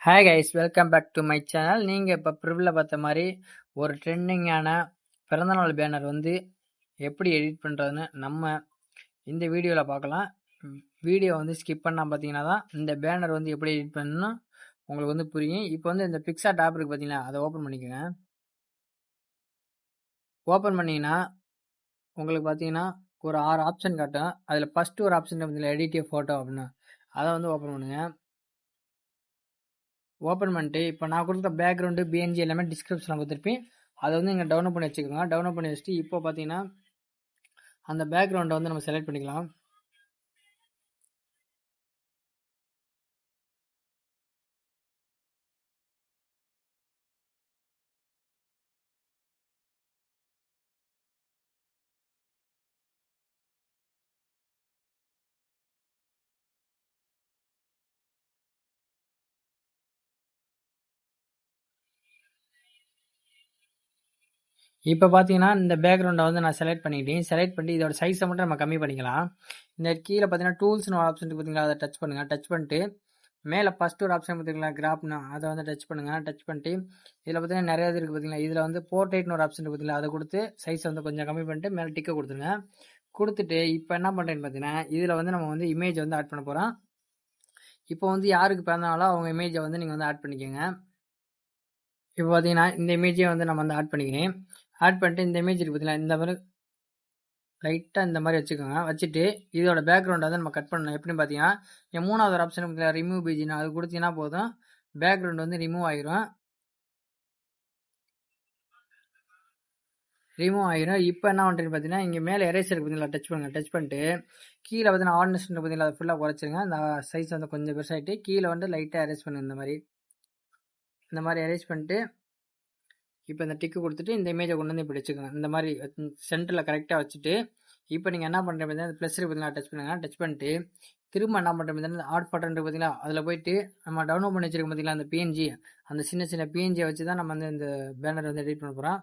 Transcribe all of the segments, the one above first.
Hi guys, welcome back to my channel. நீங்கள் இப்போ ப்ரிவ்யூவில் பார்த்த மாதிரி ஒரு ட்ரெண்டிங்கான பிறந்தநாள் பேனர் வந்து எப்படி எடிட் பண்ணுறதுன்னு நம்ம இந்த வீடியோவில் பார்க்கலாம். வீடியோ வந்து ஸ்கிப் பண்ணால் பார்த்தீங்கன்னா தான் இந்த பேனர் வந்து எப்படி எடிட் பண்ணணும் உங்களுக்கு வந்து புரியும். இப்போ வந்து இந்த பிக்சார்ட் ஆப் இருக்குது பார்த்தீங்கன்னா, அதை ஓப்பன் பண்ணிக்கோங்க. ஓப்பன் பண்ணிங்கன்னா உங்களுக்கு பார்த்தீங்கன்னா ஒரு 6 ஆப்ஷன் காட்டும். அதில் ஃபஸ்ட்டு ஒரு ஆப்ஷன் பார்த்தீங்கன்னா எடிட் ஃபோட்டோ அப்படின்னு, அதை வந்து ஓப்பன் பண்ணுங்கள். ஓப்பன் பண்ணிட்டு இப்போ நான் கொடுத்த பேக்ரவுண்டு பிஎன்ஜி எல்லாமே டிஸ்கிரிப்ஷனில் கொடுத்துருப்பேன். அதை வந்து நீங்கள் டவுன்லோட் பண்ணி வச்சுக்கோங்க. டவுன்லோட் பண்ணி வச்சுட்டு இப்போ பார்த்தீங்கன்னா அந்த பேக்ரவுண்டை வந்து நம்ம செலக்ட் பண்ணிக்கலாம். இப்போ பார்த்தீங்கன்னா இந்த பேக்ரவுண்டை வந்து நான் செலக்ட் பண்ணிக்கிட்டேன். செலக்ட் பண்ணி இதோட சைஸை மட்டும் நம்ம கம்மி பண்ணிக்கலாம். இந்த கீழே பார்த்தீங்கன்னா டூல்ஸ்னு ஒரு ஆப்ஷன் பார்த்தீங்களா, அதை டச் பண்ணுங்கள். டச் பண்ணிட்டு மேலே ஃபஸ்ட்டு ஒரு ஆப்ஷன் பார்த்தீங்களா கிராப்னு, அதை வந்து டச் பண்ணுங்கள். டச் பண்ணிட்டு இதில் பார்த்தீங்கன்னா நிறைய இது இருக்குது பார்த்தீங்களா, இதில் வந்து போர்ட்ரேட்னு ஒரு ஆப்ஷன் பார்த்தீங்களா, அதை கொடுத்து சைஸை வந்து கொஞ்சம் கம்மி பண்ணிட்டு மேலே டிக்கை கொடுத்துருங்க. கொடுத்துட்டு இப்போ என்ன பண்ணுறேன்னு பார்த்தீங்கன்னா இதில் வந்து நம்ம வந்து இமேஜ் வந்து ஆட் பண்ண போகிறோம். இப்போ வந்து யாருக்கு பிறந்தனாலோ அவங்க இமேஜை வந்து நீங்கள் வந்து ஆட் பண்ணிக்கோங்க. இப்போ பார்த்தீங்கன்னா இந்த இமேஜை வந்து நம்ம வந்து ஆட் பண்ணிக்கிறேன். ஆட் பண்ணிட்டு இந்த இமேஜ் இருக்குது பார்த்தீங்களா, இந்த மாதிரி லைட்டாக இந்த மாதிரி வச்சுக்கோங்க. வச்சுட்டு இதோட பேக்ரவுண்டை வந்து நம்ம கட் பண்ணணும். எப்படின்னு பார்த்தீங்கன்னா என் மூணாவது ஒரு ஆப்ஷன் பார்த்தீங்கன்னா ரிமூவ் பேஜ்னு, அது கொடுத்தீங்கன்னா போதும் பேக்ரவுண்ட் வந்து ரிமூவ் ஆகிரும். இப்போ என்ன பண்ணுறீங்க பார்த்தீங்கன்னா இங்கே மேலே எரேசர் பார்த்தீங்களா, டச் பண்ணுங்கள். டச் பண்ணிட்டு கீழே பார்த்தீங்கன்னா ஆர்டினஸ்ட் பார்த்தீங்களா, அதை ஃபுல்லாக குறைச்சிருங்க. அந்த சைஸ் வந்து கொஞ்சம் பெருசாகிட்டு கீழே வந்து லைட்டாக எரேஸ் பண்ணுங்க. இந்த மாதிரி எரேஸ் பண்ணிட்டு இப்போ இந்த டிக்கு கொடுத்துட்டு இந்த இமேஜை கொண்டு வந்து இப்படி வச்சுக்கோங்க. இந்த மாதிரி சென்டரில் கரெக்டாக வச்சுட்டு இப்போ நீங்கள் என்ன பண்ணுறீங்க பார்த்தீங்கன்னா ப்ளஸ் பார்த்தீங்கன்னா டச் பண்ணுங்கள். டச் பண்ணிட்டு திரும்ப என்ன பண்ணுறேன் பார்த்தீங்கன்னா ஆட் பட்டன் பார்த்தீங்களா, அதில் போயிட்டு நம்ம டவுன்லோட் பண்ணி வச்சிருக்கோம் பார்த்தீங்களா அந்த பிஎன்ஜி, அந்த சின்ன சின்ன பிஎன்ஜியை வச்சு தான் நம்ம வந்து இந்த பேனர் வந்து எடிட் பண்ண போகிறோம்.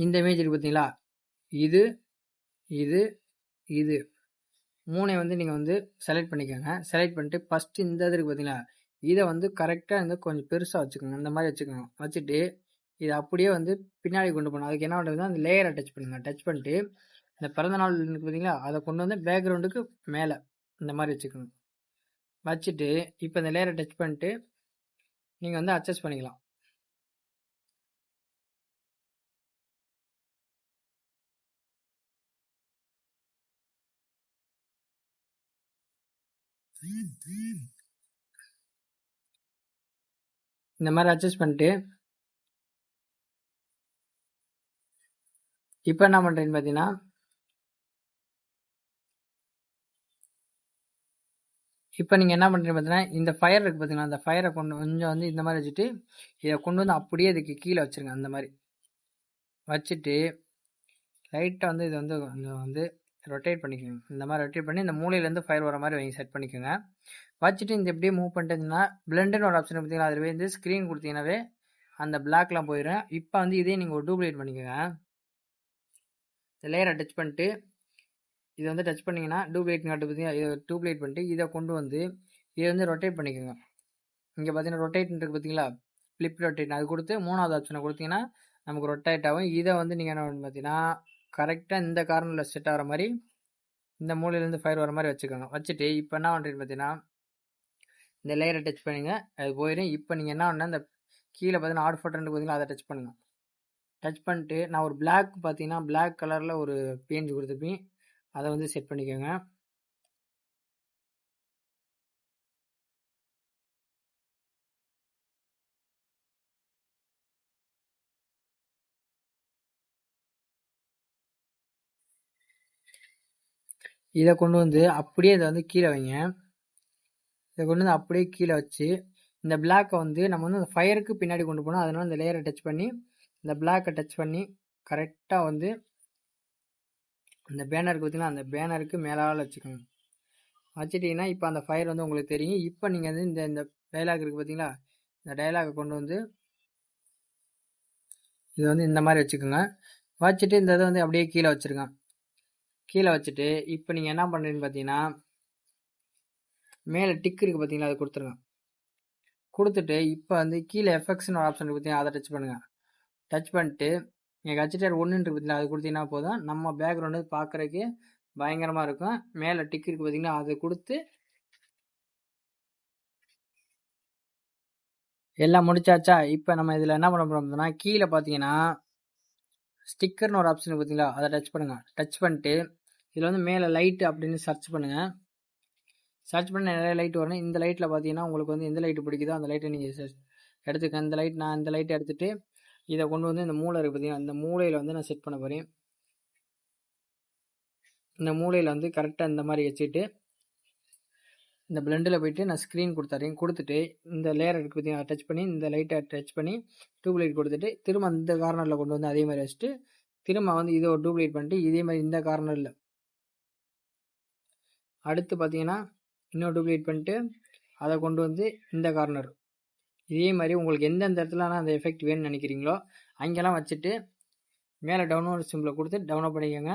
இந்த இமேஜ் இருக்குது பார்த்தீங்களா, இது இது இது மூணையும் வந்து நீங்கள் வந்து செலக்ட் பண்ணிக்கோங்க. செலக்ட் பண்ணிட்டு ஃபஸ்ட்டு இந்த இது இருக்குது பார்த்தீங்களா, இதை வந்து கரெக்டாக வந்து கொஞ்சம் பெருசாக வச்சுக்கோங்க. இந்த மாதிரி வச்சுக்கோங்க. வச்சுட்டு இதை அப்படியே வந்து பின்னாடி கொண்டு போகணும். அதுக்கு என்ன பண்ணுறதுன்னா அந்த லேயரை டச் பண்ணுங்கள். டச் பண்ணிட்டு இந்த பிறந்தநாள் இருக்குது பார்த்தீங்களா, அதை கொண்டு வந்து பேக்ரவுண்டுக்கு மேலே இந்த மாதிரி வச்சுக்கோங்க. வச்சுட்டு இப்போ இந்த லேயரை டச் பண்ணிட்டு நீங்கள் வந்து அட்ஜஸ்ட் பண்ணிக்கலாம். இந்த மாதிரி அட்ஜஸ்ட் பண்ணிட்டு இப்போ என்ன பண்ணுறீங்கன்னு பார்த்தீங்கன்னா இப்போ நீங்கள் என்ன பண்ணுறீங்க பார்த்தீங்கன்னா இந்த ஃபயர் இருக்குது பார்த்தீங்கன்னா, அந்த ஃபயரை கொஞ்சம் வந்து இந்த மாதிரி வச்சுட்டு இதை கொண்டு வந்து அப்படியே இதுக்கு கீழே வச்சுருங்க. அந்த மாதிரி வச்சுட்டு லைட்டாக வந்து இதை வந்து கொஞ்சம் வந்து ரொட்டேட் பண்ணிக்கோங்க. இந்த மாதிரி ரொட்டேட் பண்ணி இந்த மூலையிலேருந்து ஃபயர் வர மாதிரி வைங்க, செட் பண்ணிக்கோங்க. வச்சுட்டு இந்த எப்படியே மூவ் பண்ணிட்டீங்கன்னா பிளெண்டுன்னு ஒரு ஆப்ஷன் பார்த்தீங்கன்னா அதில் வந்து ஸ்க்ரீன் கொடுத்தீங்கன்னாவே அந்த பிளாக்லாம் போயிடும். இப்போ வந்து இதே நீங்கள் ஒரு டூப்ளிகேட் பண்ணிக்கோங்க. இந்த லேயரை டச் பண்ணிட்டு இதை வந்து டச் பண்ணிங்கன்னா டூப்ளிகேட் காட்டு பார்த்தீங்கன்னா இதை டூப்ளிகேட் பண்ணிட்டு இதை கொண்டு வந்து இதை வந்து ரொட்டேட் பண்ணிக்கோங்க. இங்கே பார்த்தீங்கன்னா ரொட்டேட் இருக்குது பார்த்தீங்களா, ஃப்ளிப் ரொட்டேட், அது கொடுத்து மூணாவது ஆப்ஷனை கொடுத்தீங்கன்னா நமக்கு ரொட்டேட் ஆகும். இதை வந்து நீங்கள் என்ன பண்ணு பார்த்தீங்கன்னா கரெக்டாக இந்த கார்னரில் செட் ஆகிற மாதிரி இந்த மூலையிலேருந்து ஃபயர் வர மாதிரி வச்சுக்கோங்க. வச்சுட்டு இப்போ என்ன பண்ணுறீங்க பார்த்தீங்கன்னா இந்த லேயரை டச் பண்ணுங்க, அது போயிடும். இப்போ நீங்கள் என்ன பண்ணால் இந்த கீழே பார்த்தீங்கன்னா ஆட் ஃபோட்டோ பார்த்தீங்கன்னா அதை டச் பண்ணுங்கள். டச் பண்ணிட்டு நான் ஒரு பிளாக் பார்த்தீங்கன்னா பிளாக் கலரில் ஒரு பேஞ்சு கொடுத்துருப்பேன், அதை வந்து செட் பண்ணிக்கோங்க. இதை கொண்டு வந்து அப்படியே இதை வந்து கீழே வைங்க. இதை கொண்டு வந்து அப்படியே கீழே வச்சு இந்த பிளாக்கை வந்து நம்ம வந்து அந்த ஃபயருக்கு பின்னாடி கொண்டு போனோம். அதனால இந்த லேயரை டச் பண்ணி இந்த பிளாக்கை டச் பண்ணி கரெக்டாக வந்து அந்த பேனருக்கு பார்த்தீங்கன்னா அந்த பேனருக்கு மேலால் வச்சுக்கோங்க. வச்சுட்டிங்கன்னா இப்போ அந்த ஃபயர் வந்து உங்களுக்கு தெரியும். இப்போ நீங்கள் வந்து இந்த இந்த டைலாக் இருக்குது பார்த்தீங்களா, இந்த டைலாகை கொண்டு வந்து இது வந்து இந்த மாதிரி வச்சுக்கோங்க. வச்சுட்டு இந்த இதை வந்து அப்படியே கீழே வச்சுருங்க. கீழே வச்சுட்டு இப்போ நீங்கள் என்ன பண்ணுறீங்கன்னு பார்த்தீங்கன்னா மேலே டிக் இருக்குது பார்த்தீங்களா, அதை கொடுத்துருங்க. கொடுத்துட்டு இப்போ வந்து கீழே எஃபெக்ட்ஸ்னு ஒரு ஆப்ஷன் இருக்குது பார்த்தீங்கன்னா, அதை டச் பண்ணுங்கள். டச் பண்ணிட்டு நீங்கள் ஹச்டிஆர் 1 இருக்குது பார்த்தீங்களா, அது கொடுத்தீங்கன்னா போதும். நம்ம பேக்ரவுண்டு பார்க்குறதுக்கு பயங்கரமாக இருக்கும். மேலே டிக் இருக்குது பார்த்தீங்கன்னா, அதை கொடுத்து எல்லாம் முடிச்சாச்சா. இப்போ நம்ம இதில் என்ன பண்ண போகிறோம்னா, கீழே பார்த்தீங்கன்னா ஸ்டிக்கர்னு ஒரு ஆப்ஷன் பார்த்தீங்களா, அதை டச் பண்ணுங்கள். டச் பண்ணிட்டு இதில் வந்து மேலே லைட்டு அப்படின்னு சர்ச் பண்ணுங்கள். சர்ச் பண்ண நிறைய லைட் வரணும். இந்த லைட்டில் பார்த்தீங்கன்னா உங்களுக்கு வந்து எந்த லைட்டு பிடிக்குதோ அந்த லைட்டை நீங்கள் எடுத்துக்க. இந்த லைட் நான் இந்த லைட்டை எடுத்துகிட்டு இதை கொண்டு வந்து இந்த மூளை இருக்குது பார்த்தீங்கன்னா, இந்த மூலையில் வந்து நான் செட் பண்ண போகிறேன். இந்த மூலையில் வந்து கரெக்டாக இந்த மாதிரி வச்சுட்டு இந்த பிளெண்டில் போயிட்டு நான் ஸ்க்ரீன் கொடுத்துறேன். கொடுத்துட்டு இந்த லேயர் இருக்குது பார்த்தீங்கன்னா, டச் பண்ணி இந்த லைட்டை டச் பண்ணி டூப்லைட் கொடுத்துட்டு திரும்ப இந்த கார்னரில் கொண்டு வந்து அதே மாதிரி வச்சுட்டு திரும்ப வந்து இதை ஒரு டூப்லைட் பண்ணிட்டு இதே மாதிரி இந்த கார்னரில் அடுத்து பார்த்தீங்கன்னா இன்னும் டூப்லைட் பண்ணிட்டு அதை கொண்டு வந்து இந்த கார்னர் இதே மாதிரி உங்களுக்கு எந்தெந்த இடத்துலலாம் அந்த எஃபெக்ட் வேணும்னு நினைக்கிறீங்களோ அங்கெல்லாம் வச்சுட்டு மேலே டவுன்லோட் சிம்பிளை கொடுத்து டவுன்லோட் பண்ணிக்கோங்க.